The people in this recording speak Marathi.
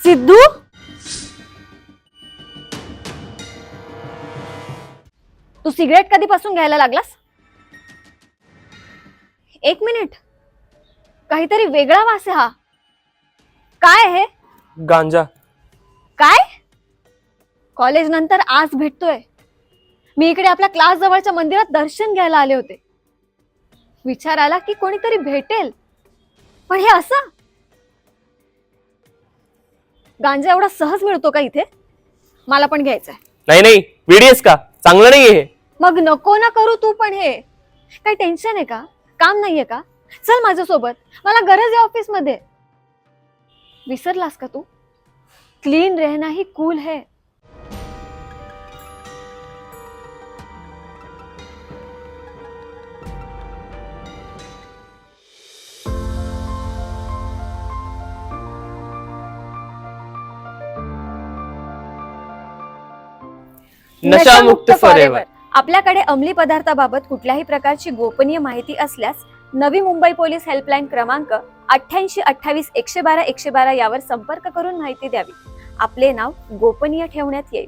सिद्धू, तू सिगरेट कधीपासून घ्यायला लागलास? एक मिनिट, काहीतरी वेगळा वास आहे हा. काय आहे? गांजा. काय? कॉलेज नंतर आज भेटतोय. मी इकडे आपल्या क्लास जवळच्या मंदिरात दर्शन घ्यायला आले होते. विचार आला की कोणीतरी भेटेल, पण हे असं गांजा एवढा सहज मिळतो का इथे? मला पण घ्यायचंय. नाही नाही, वेडीएस का? चांगलं नाहीये हे. मग नको ना करू तू पण हे. काही टेन्शन आहे का? काम नाहीये का? चल माझ्यासोबत, मला गरज आहे ऑफिस मध्ये. विसरलास का तू? क्लीन रहना ही कूल है. नशामुक्त फॉरएव्हर. आपल्याकडे अंमली पदार्थाबाबत कुठल्याही प्रकारची गोपनीय माहिती असल्यास नवी मुंबई पोलीस हेल्पलाईन क्रमांक 8828 112 112 यावर संपर्क करून माहिती द्यावी. आपले नाव गोपनीय ठेवण्यात येईल.